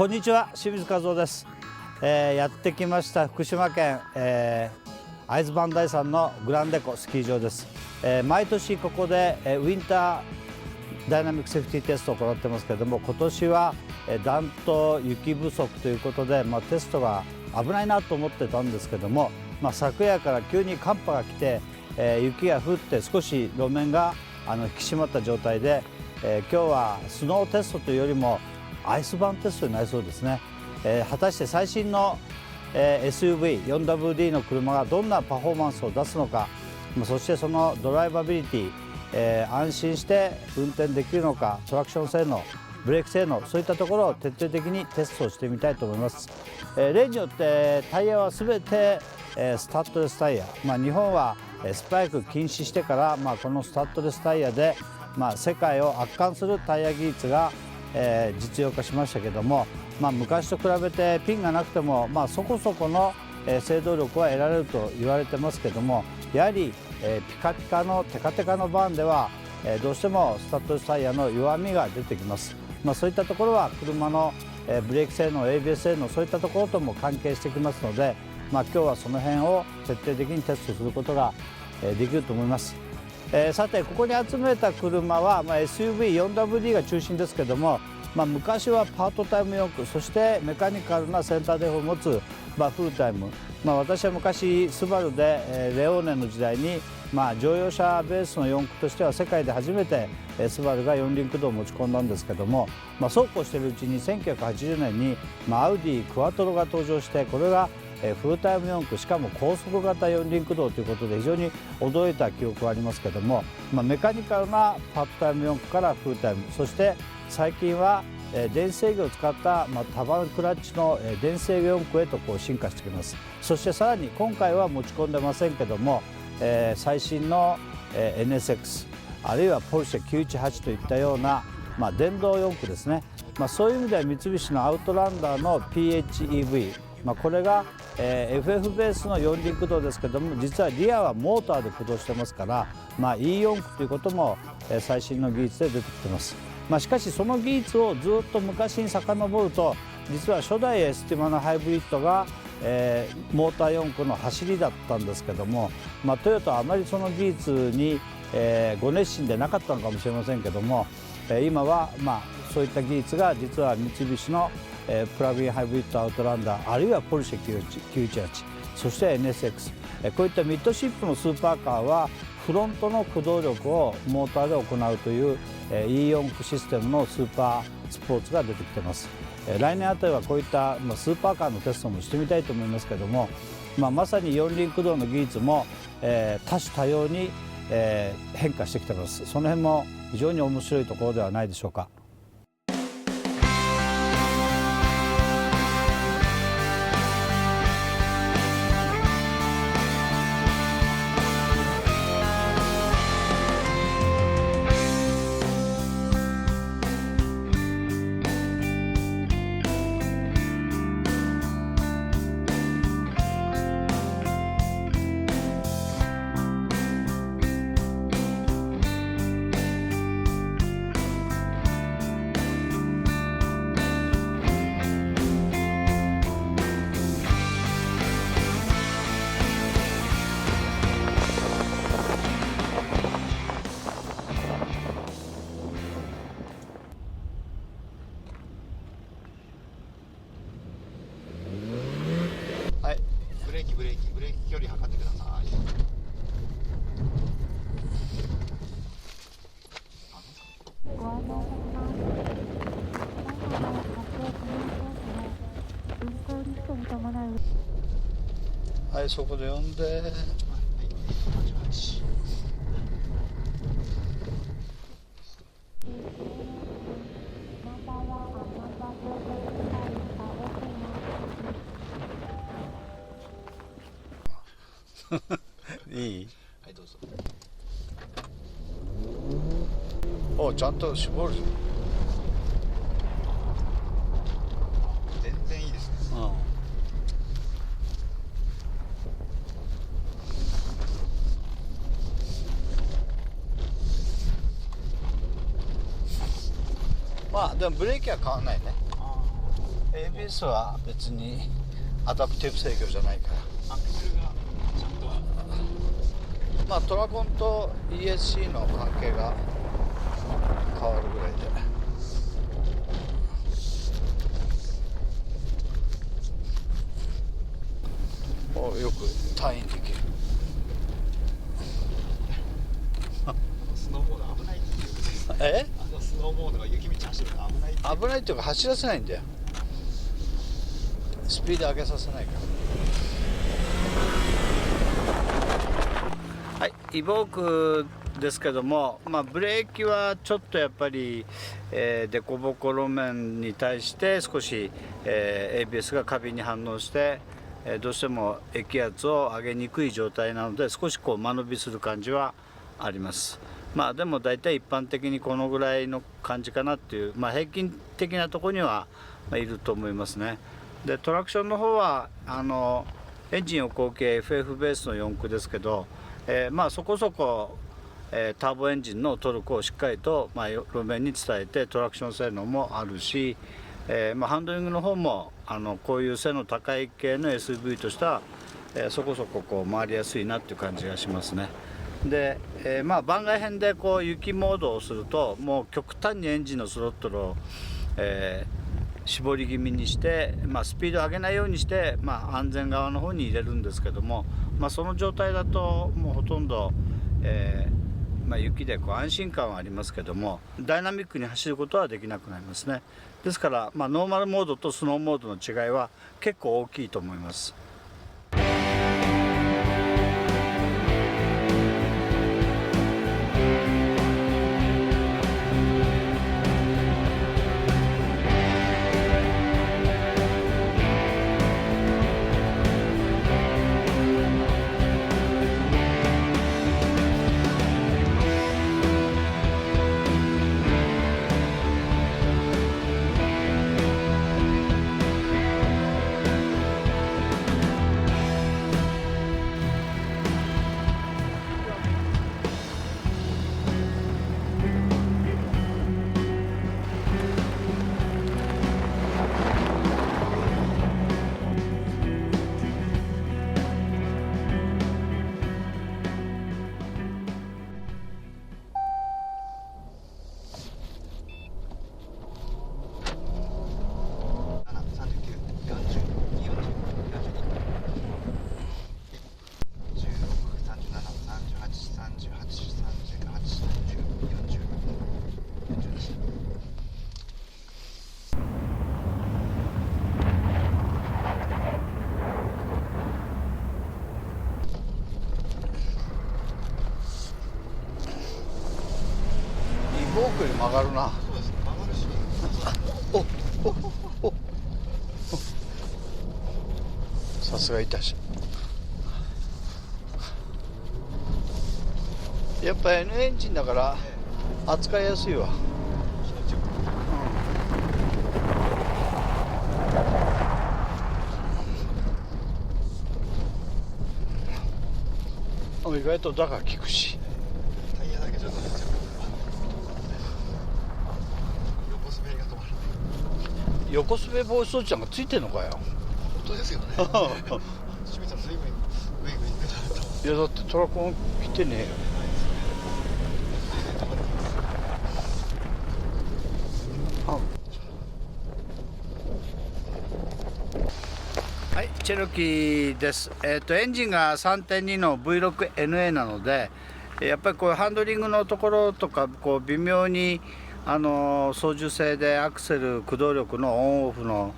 こんにちは、清水和夫です。やってきました福島県、会津磐梯山のグランデコスキー場です。毎年ここで、ウィンターダイナミックセーフティーテストを行ってますけれども、今年は、暖冬雪不足ということで、テストが危ないなと思ってたんですけども、昨夜から急に寒波が来て、雪が降って少し路面が引き締まった状態で、今日はスノーテストというよりもアイスバーンテストになりそうですね。果たして最新の、SUV4WD の車がどんなパフォーマンスを出すのか、そしてそのドライバビリティ、安心して運転できるのか、トラクション性能、ブレーキ性能、そういったところを徹底的にテストをしてみたいと思います。例によってタイヤは全てスタッドレスタイヤ、日本はスパイク禁止してから、このスタッドレスタイヤで、世界を圧巻するタイヤ技術が、実用化しましたけども、昔と比べてピンがなくても、そこそこの制動力は得られると言われてますけども、やはりピカピカのテカテカのバーンではどうしてもスタッドレスタイヤの弱みが出てきます。そういったところは車のブレーキ性能、ABS 性能、そういったところとも関係してきますので、今日はその辺を徹底的にテストすることができると思います。さて、ここに集めた車は、SUV4WD が中心ですけども、昔はパートタイム4駆、そしてメカニカルなセンターデフを持つ、フルタイム、私は昔スバルで、レオーネの時代に、乗用車ベースの4駆としては世界で初めてスバルが四輪駆動を持ち込んだんですけども、そうこうしているうちに1980年に、アウディクワトロが登場して、これがフルタイム4駆、しかも高速型四輪駆動ということで非常に驚いた記憶がありますけども、メカニカルなパートタイム4駆からフルタイム、そして最近は電制御を使った束クラッチの電制御4駆へと進化してきます。そしてさらに今回は持ち込んでませんけども、最新の NSX あるいはポルシェ918といったような、電動4駆ですね、そういう意味では三菱のアウトランダーの PHEV、これがFF ベースの四輪駆動ですけども、実はリアはモーターで駆動してますから、E4駆ということも最新の技術で出てきてます。しかしその技術をずっと昔に遡ると、実は初代エスティマのハイブリッドが、モーター4駆の走りだったんですけども、トヨタはあまりその技術に、ご熱心でなかったのかもしれませんけども、今はそういった技術が実は三菱のプラグインハイブリッドアウトランダー、あるいはポルシェ918、そして NSX、こういったミッドシップのスーパーカーはフロントの駆動力をモーターで行うという E4 駆システムのスーパースポーツが出てきています。来年あたりはこういったスーパーカーのテストもしてみたいと思いますけども、まさに四輪駆動の技術も多種多様に変化してきています。その辺も非常に面白いところではないでしょうか。ブレーキ距離測ってください。ご案内いたします。埼玉発生記念コースの運行リフトに伴う。はい、そこで呼んで。いい？はい、どうぞ。お、ちゃんと絞る。全然いいですね。まあでもブレーキは変わらないね。ABS は別にアダプティブ制御じゃないから、アクセルがちゃんとまあトラコンと ESC の関係が変わるぐらいで。よく退院できる。スノーモード危ないっていうことで、スノーモードが雪道走るの危ないっていう。危ないっていうか走らせないんだよ。スピード上げさせないから。はい、イボークですけども、ブレーキはちょっとやっぱり、凸凹路面に対して少し、ABS が過敏に反応して、どうしても液圧を上げにくい状態なので少しこう間延びする感じはあります。でも大体一般的にこのぐらいの感じかなっていう、平均的なところにはいると思いますね。でトラクションの方はエンジンを後継 FF ベースの4駆ですけど、そこそこ、ターボエンジンのトルクをしっかりと、路面に伝えてトラクション性能もあるし、ハンドリングの方もこういう背の高い系の SUV としては、そこそここう回りやすいなっていう感じがしますね。で、番外編でこう雪モードをするともう極端にエンジンのスロットルを、絞り気味にして、スピードを上げないようにして、安全側の方に入れるんですけども、その状態だともうほとんど、雪でこう安心感はありますけどもダイナミックに走ることはできなくなりますね。ですから、ノーマルモードとスノーモードの違いは結構大きいと思います。フォークより曲がるな。そうですね、曲がるし。さすがいたし。やっぱ N エンジンだから扱いやすいわ。意外とだが効くし。タイヤだけちょっと横滑り防止装置なんかついてんのかよ。本当ですよね。清水さん随分グイグイ出たと。いやだってトラコン来てねえよ。はい、チェロキーです。エンジンが 3.2 の V6NA なので、やっぱりこうハンドリングのところとかこう微妙に操縦性でアクセル駆動力のオンオフの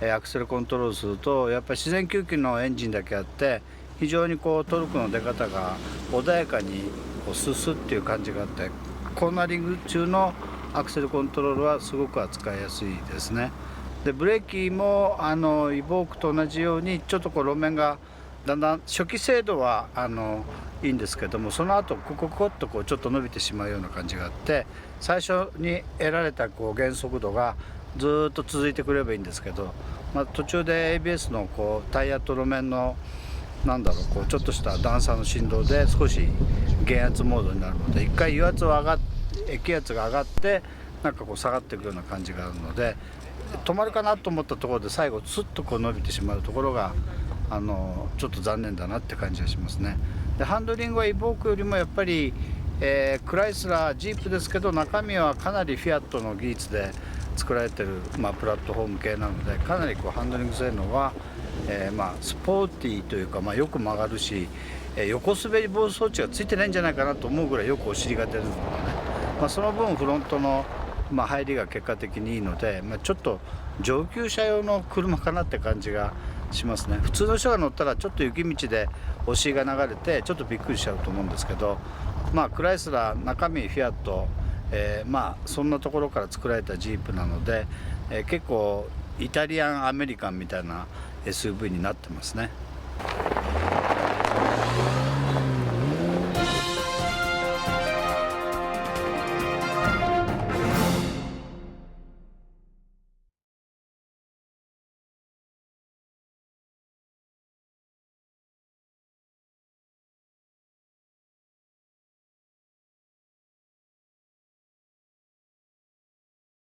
アクセルコントロールするとやっぱり自然吸気のエンジンだけあって非常にこうトルクの出方が穏やかにこうススっていう感じがあってコーナリング中のアクセルコントロールはすごく扱いやすいですね。でブレーキもイボークと同じようにちょっとこう路面がだんだん初期精度はいいんですけどもその後コココッとこうちょっと伸びてしまうような感じがあって最初に得られたこう減速度がずっと続いてくればいいんですけど、途中で ABS のこうタイヤと路面のこうちょっとした段差の振動で少し減圧モードになるので一回油圧を液圧が上がってなんかこう下がっていくような感じがあるので、止まるかなと思ったところで最後スッとこう伸びてしまうところがちょっと残念だなって感じがしますね。でハンドリングはイボークよりもやっぱり、クライスラージープですけど、中身はかなりフィアットの技術で作られてる、プラットフォーム系なので、かなりこうハンドリング性能は、スポーティーというか、よく曲がるし、横滑り防止装置がついてないんじゃないかなと思うぐらいよくお尻が出るのでね、その分フロントの、入りが結果的にいいので、ちょっと上級者用の車かなって感じがしますね。普通の人が乗ったらちょっと雪道でお尻が流れてちょっとびっくりしちゃうと思うんですけど、クライスラー中身フィアット、そんなところから作られたジープなので、結構イタリアンアメリカンみたいな SUV になってますね。